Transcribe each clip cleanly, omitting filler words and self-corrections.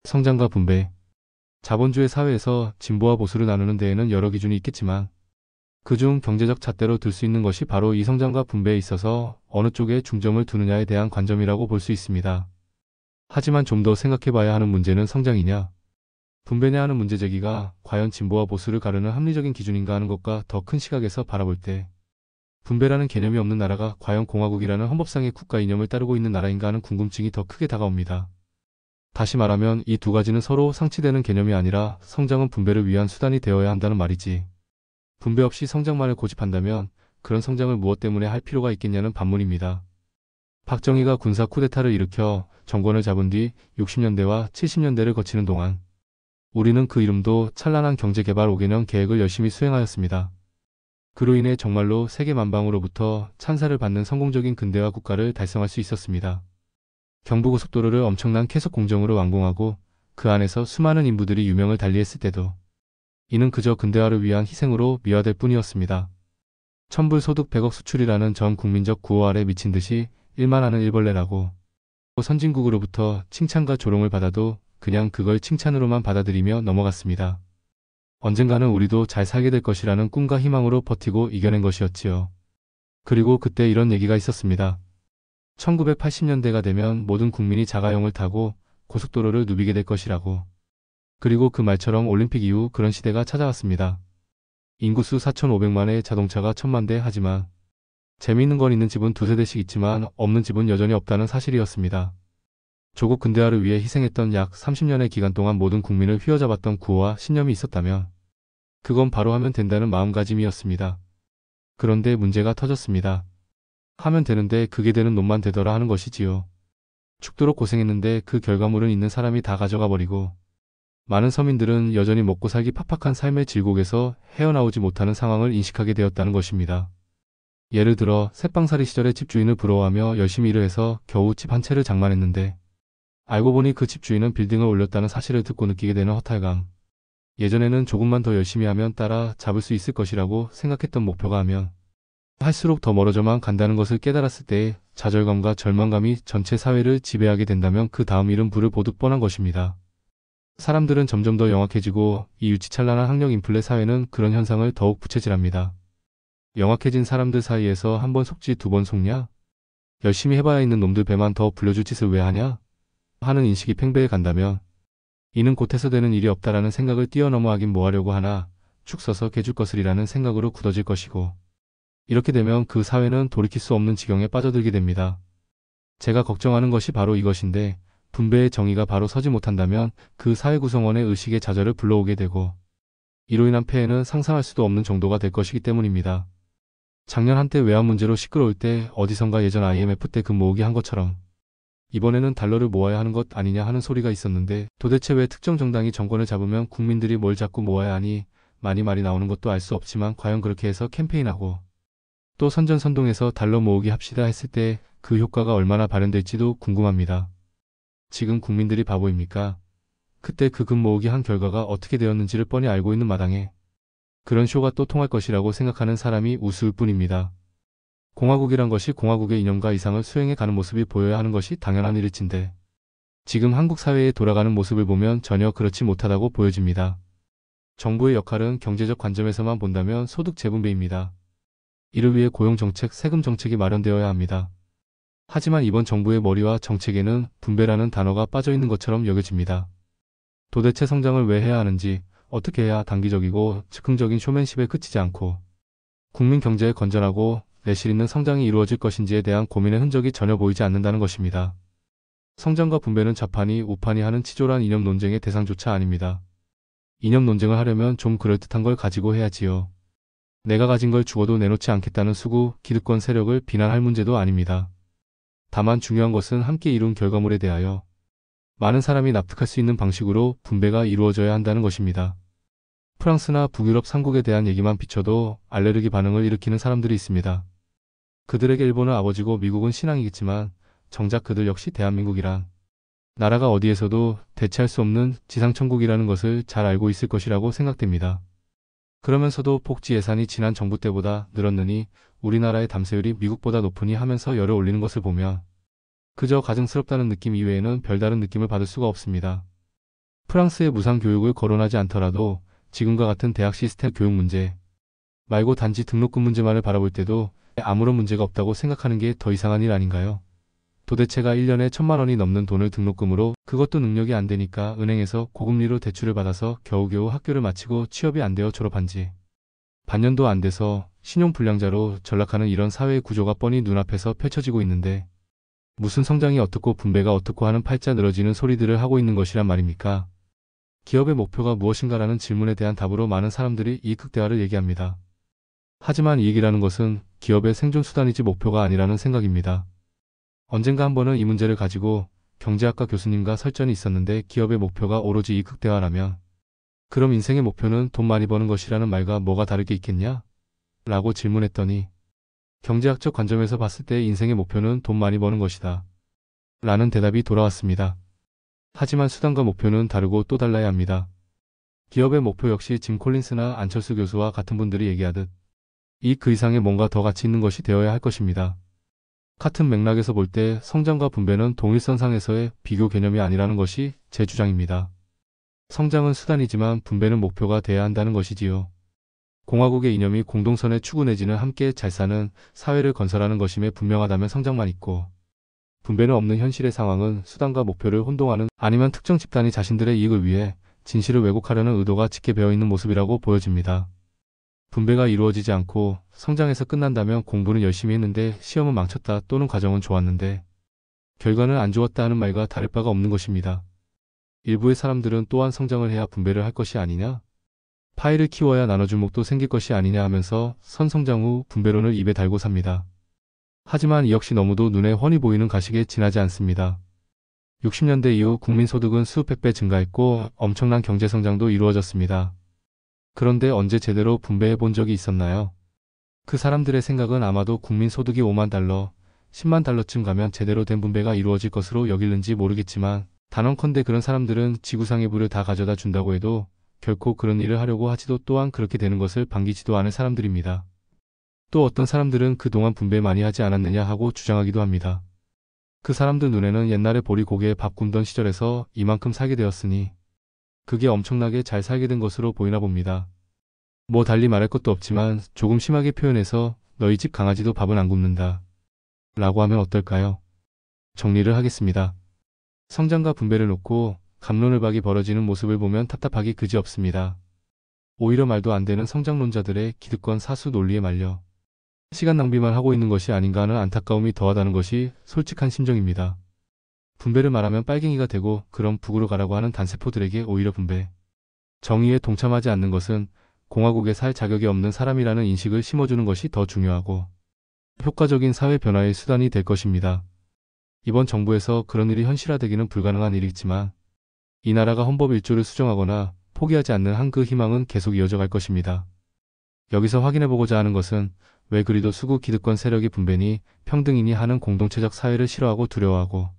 성장과 분배. 자본주의 사회에서 진보와 보수를 나누는 데에는 여러 기준이 있겠지만 그중 경제적 잣대로 들 수 있는 것이 바로 이 성장과 분배에 있어서 어느 쪽에 중점을 두느냐에 대한 관점이라고 볼 수 있습니다. 하지만 좀 더 생각해봐야 하는 문제는 성장이냐, 분배냐 하는 문제 제기가 과연 진보와 보수를 가르는 합리적인 기준인가 하는 것과 더 큰 시각에서 바라볼 때 분배라는 개념이 없는 나라가 과연 공화국이라는 헌법상의 국가 이념을 따르고 있는 나라인가 하는 궁금증이 더 크게 다가옵니다. 다시 말하면 이 두 가지는 서로 상치되는 개념이 아니라 성장은 분배를 위한 수단이 되어야 한다는 말이지. 분배 없이 성장만을 고집한다면 그런 성장을 무엇 때문에 할 필요가 있겠냐는 반문입니다. 박정희가 군사 쿠데타를 일으켜 정권을 잡은 뒤 60년대와 70년대를 거치는 동안 우리는 그 이름도 찬란한 경제개발 5개년 계획을 열심히 수행하였습니다. 그로 인해 정말로 세계 만방으로부터 찬사를 받는 성공적인 근대화 국가를 달성할 수 있었습니다. 경부고속도로를 엄청난 계속 공정으로 완공하고 그 안에서 수많은 인부들이 유명을 달리했을 때도 이는 그저 근대화를 위한 희생으로 미화될 뿐이었습니다. 천불소득 100억 수출이라는 전 국민적 구호 아래 미친 듯이 일만 하는 일벌레라고 선진국으로부터 칭찬과 조롱을 받아도 그냥 그걸 칭찬으로만 받아들이며 넘어갔습니다. 언젠가는 우리도 잘 살게 될 것이라는 꿈과 희망으로 버티고 이겨낸 것이었지요. 그리고 그때 이런 얘기가 있었습니다. 1980년대가 되면 모든 국민이 자가용을 타고 고속도로를 누비게 될 것이라고. 그리고 그 말처럼 올림픽 이후 그런 시대가 찾아왔습니다. 인구수 4,500만의 자동차가 1,000만 대 하지만 재미있는 건 있는 집은 두세 대씩 있지만 없는 집은 여전히 없다는 사실이었습니다. 조국 근대화를 위해 희생했던 약 30년의 기간 동안 모든 국민을 휘어잡았던 구호와 신념이 있었다면 그건 바로 하면 된다는 마음가짐이었습니다. 그런데 문제가 터졌습니다. 하면 되는데 그게 되는 놈만 되더라 하는 것이지요. 죽도록 고생했는데 그 결과물은 있는 사람이 다 가져가 버리고 많은 서민들은 여전히 먹고 살기 팍팍한 삶의 질곡에서 헤어나오지 못하는 상황을 인식하게 되었다는 것입니다. 예를 들어 새빵살이 시절에 집주인을 부러워하며 열심히 일을 해서 겨우 집 한 채를 장만했는데 알고 보니 그 집주인은 빌딩을 올렸다는 사실을 듣고 느끼게 되는 허탈감. 예전에는 조금만 더 열심히 하면 따라 잡을 수 있을 것이라고 생각했던 목표가 하면 할수록 더 멀어져만 간다는 것을 깨달았을 때의 좌절감과 절망감이 전체 사회를 지배하게 된다면 그 다음 일은 불을 보듯 뻔한 것입니다. 사람들은 점점 더 영악해지고 이 유치찬란한 학력 인플레 사회는 그런 현상을 더욱 부채질합니다. 영악해진 사람들 사이에서 한 번 속지 두 번 속냐? 열심히 해봐야 있는 놈들 배만 더 불려줄 짓을 왜 하냐? 하는 인식이 팽배해 간다면 이는 곧해서 되는 일이 없다라는 생각을 뛰어넘어 하긴 뭐하려고 하나 축 써서 개줄 것을이라는 생각으로 굳어질 것이고 이렇게 되면 그 사회는 돌이킬 수 없는 지경에 빠져들게 됩니다. 제가 걱정하는 것이 바로 이것인데 분배의 정의가 바로 서지 못한다면 그 사회 구성원의 의식의 좌절을 불러오게 되고 이로 인한 폐해는 상상할 수도 없는 정도가 될 것이기 때문입니다. 작년 한때 외환 문제로 시끄러울 때 어디선가 예전 IMF 때 금 모으기 한 것처럼 이번에는 달러를 모아야 하는 것 아니냐 하는 소리가 있었는데 도대체 왜 특정 정당이 정권을 잡으면 국민들이 뭘 자꾸 모아야 하니 많이 말이 나오는 것도 알 수 없지만 과연 그렇게 해서 캠페인하고 또 선전선동해서 달러 모으기 합시다 했을 때 그 효과가 얼마나 발현될지도 궁금합니다. 지금 국민들이 바보입니까? 그때 그 금 모으기 한 결과가 어떻게 되었는지를 뻔히 알고 있는 마당에 그런 쇼가 또 통할 것이라고 생각하는 사람이 우스울 뿐입니다. 공화국이란 것이 공화국의 이념과 이상을 수행해 가는 모습이 보여야 하는 것이 당연한 일일진데 지금 한국 사회에 돌아가는 모습을 보면 전혀 그렇지 못하다고 보여집니다. 정부의 역할은 경제적 관점에서만 본다면 소득 재분배입니다. 이를 위해 고용정책, 세금정책이 마련되어야 합니다. 하지만 이번 정부의 머리와 정책에는 분배라는 단어가 빠져있는 것처럼 여겨집니다. 도대체 성장을 왜 해야 하는지, 어떻게 해야 단기적이고 즉흥적인 쇼맨십에 그치지 않고 국민 경제에 건전하고 내실 있는 성장이 이루어질 것인지에 대한 고민의 흔적이 전혀 보이지 않는다는 것입니다. 성장과 분배는 좌판이 우판이 하는 치졸한 이념 논쟁의 대상조차 아닙니다. 이념 논쟁을 하려면 좀 그럴듯한 걸 가지고 해야지요. 내가 가진 걸 죽어도 내놓지 않겠다는 수구, 기득권 세력을 비난할 문제도 아닙니다. 다만 중요한 것은 함께 이룬 결과물에 대하여 많은 사람이 납득할 수 있는 방식으로 분배가 이루어져야 한다는 것입니다. 프랑스나 북유럽 3국에 대한 얘기만 비춰도 알레르기 반응을 일으키는 사람들이 있습니다. 그들에게 일본은 아버지고 미국은 신앙이겠지만 정작 그들 역시 대한민국이란 나라가 어디에서도 대체할 수 없는 지상천국이라는 것을 잘 알고 있을 것이라고 생각됩니다. 그러면서도 복지 예산이 지난 정부 때보다 늘었느니 우리나라의 담세율이 미국보다 높으니 하면서 열을 올리는 것을 보면 그저 가증스럽다는 느낌 이외에는 별다른 느낌을 받을 수가 없습니다. 프랑스의 무상 교육을 거론하지 않더라도 지금과 같은 대학 시스템 교육 문제 말고 단지 등록금 문제만을 바라볼 때도 아무런 문제가 없다고 생각하는 게 더 이상한 일 아닌가요? 도대체가 1년에 1,000만 원이 넘는 돈을 등록금으로, 그것도 능력이 안 되니까 은행에서 고금리로 대출을 받아서 겨우겨우 학교를 마치고 취업이 안 되어 졸업한 지 반년도 안 돼서 신용불량자로 전락하는 이런 사회의 구조가 뻔히 눈앞에서 펼쳐지고 있는데 무슨 성장이 어떻고 분배가 어떻고 하는 팔자 늘어지는 소리들을 하고 있는 것이란 말입니까? 기업의 목표가 무엇인가라는 질문에 대한 답으로 많은 사람들이 이익 극대화를 얘기합니다. 하지만 이익이라는 것은 기업의 생존수단이지 목표가 아니라는 생각입니다. 언젠가 한 번은 이 문제를 가지고 경제학과 교수님과 설전이 있었는데, 기업의 목표가 오로지 이익 극대화라면 그럼 인생의 목표는 돈 많이 버는 것이라는 말과 뭐가 다를 게 있겠냐? 라고 질문했더니, 경제학적 관점에서 봤을 때 인생의 목표는 돈 많이 버는 것이다 라는 대답이 돌아왔습니다. 하지만 수단과 목표는 다르고 또 달라야 합니다. 기업의 목표 역시 짐 콜린스나 안철수 교수와 같은 분들이 얘기하듯 이익 그 이상의 뭔가 더 가치 있는 것이 되어야 할 것입니다. 같은 맥락에서 볼 때 성장과 분배는 동일선상에서의 비교 개념이 아니라는 것이 제 주장입니다. 성장은 수단이지만 분배는 목표가 돼야 한다는 것이지요. 공화국의 이념이 공동선의 추구 내지는 함께 잘 사는 사회를 건설하는 것임에 분명하다면 성장만 있고, 분배는 없는 현실의 상황은 수단과 목표를 혼동하는, 아니면 특정 집단이 자신들의 이익을 위해 진실을 왜곡하려는 의도가 짙게 배어있는 모습이라고 보여집니다. 분배가 이루어지지 않고 성장해서 끝난다면 공부는 열심히 했는데 시험은 망쳤다, 또는 과정은 좋았는데 결과는 안 좋았다 하는 말과 다를 바가 없는 것입니다. 일부의 사람들은 또한 성장을 해야 분배를 할 것이 아니냐? 파이를 키워야 나눠줄 목도 생길 것이 아니냐 하면서 선성장 후 분배론을 입에 달고 삽니다. 하지만 이 역시 너무도 눈에 훤히 보이는 가식에 지나지 않습니다. 60년대 이후 국민소득은 수백배 배 증가했고 엄청난 경제성장도 이루어졌습니다. 그런데 언제 제대로 분배해 본 적이 있었나요? 그 사람들의 생각은 아마도 국민소득이 5만 달러, 10만 달러쯤 가면 제대로 된 분배가 이루어질 것으로 여길는지 모르겠지만, 단언컨대 그런 사람들은 지구상의 부를 다 가져다 준다고 해도 결코 그런 일을 하려고 하지도, 또한 그렇게 되는 것을 반기지도 않을 사람들입니다. 또 어떤 사람들은 그동안 분배 많이 하지 않았느냐 하고 주장하기도 합니다. 그 사람들 눈에는 옛날에 보리 고개에 밥 굶던 시절에서 이만큼 살게 되었으니 그게 엄청나게 잘 살게 된 것으로 보이나 봅니다. 뭐 달리 말할 것도 없지만 조금 심하게 표현해서 너희 집 강아지도 밥은 안 굶는다 라고 하면 어떨까요? 정리를 하겠습니다. 성장과 분배를 놓고 갑론을박이 벌어지는 모습을 보면 답답하기 그지없습니다. 오히려 말도 안 되는 성장론자들의 기득권 사수 논리에 말려 시간 낭비만 하고 있는 것이 아닌가 하는 안타까움이 더하다는 것이 솔직한 심정입니다. 분배를 말하면 빨갱이가 되고 그럼 북으로 가라고 하는 단세포들에게 오히려 분배, 정의에 동참하지 않는 것은 공화국에 살 자격이 없는 사람이라는 인식을 심어주는 것이 더 중요하고 효과적인 사회 변화의 수단이 될 것입니다. 이번 정부에서 그런 일이 현실화되기는 불가능한 일이지만 이 나라가 헌법 1조를 수정하거나 포기하지 않는 한 그 희망은 계속 이어져 갈 것입니다. 여기서 확인해보고자 하는 것은 왜 그리도 수구 기득권 세력이 분배니 평등이니 하는 공동체적 사회를 싫어하고 두려워하고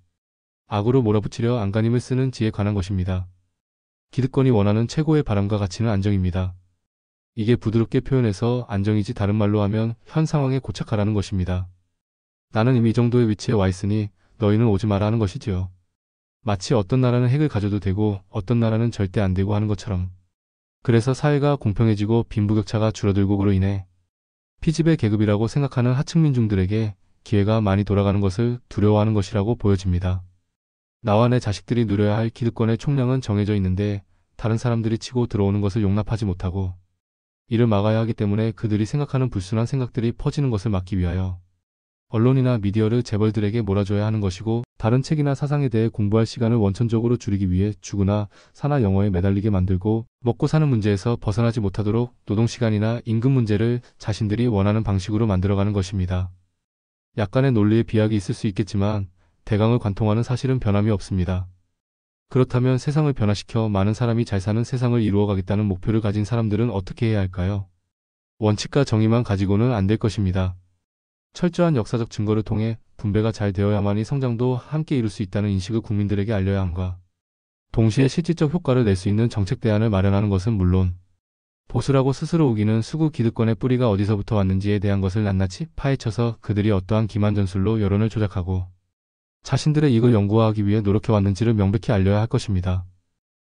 악으로 몰아붙이려 안간힘을 쓰는지에 관한 것입니다. 기득권이 원하는 최고의 바람과 가치는 안정입니다. 이게 부드럽게 표현해서 안정이지 다른 말로 하면 현 상황에 고착하라는 것입니다. 나는 이미 이 정도의 위치에 와 있으니 너희는 오지 마라 하는 것이지요. 마치 어떤 나라는 핵을 가져도 되고 어떤 나라는 절대 안 되고 하는 것처럼. 그래서 사회가 공평해지고 빈부격차가 줄어들고 그로 인해 피지배 계급이라고 생각하는 하층 민중들에게 기회가 많이 돌아가는 것을 두려워하는 것이라고 보여집니다. 나와 내 자식들이 누려야 할 기득권의 총량은 정해져 있는데 다른 사람들이 치고 들어오는 것을 용납하지 못하고 이를 막아야 하기 때문에 그들이 생각하는 불순한 생각들이 퍼지는 것을 막기 위하여 언론이나 미디어를 재벌들에게 몰아줘야 하는 것이고, 다른 책이나 사상에 대해 공부할 시간을 원천적으로 줄이기 위해 죽으나 사나 영어에 매달리게 만들고 먹고 사는 문제에서 벗어나지 못하도록 노동시간이나 임금 문제를 자신들이 원하는 방식으로 만들어가는 것입니다. 약간의 논리의 비약이 있을 수 있겠지만 대강을 관통하는 사실은 변함이 없습니다. 그렇다면 세상을 변화시켜 많은 사람이 잘 사는 세상을 이루어가겠다는 목표를 가진 사람들은 어떻게 해야 할까요? 원칙과 정의만 가지고는 안 될 것입니다. 철저한 역사적 증거를 통해 분배가 잘 되어야만이 성장도 함께 이룰 수 있다는 인식을 국민들에게 알려야 함과 동시에 실질적 효과를 낼 수 있는 정책 대안을 마련하는 것은 물론 보수라고 스스로 우기는 수구 기득권의 뿌리가 어디서부터 왔는지에 대한 것을 낱낱이 파헤쳐서 그들이 어떠한 기만 전술로 여론을 조작하고 자신들의 이익을 연구하기 위해 노력해왔는지를 명백히 알려야 할 것입니다.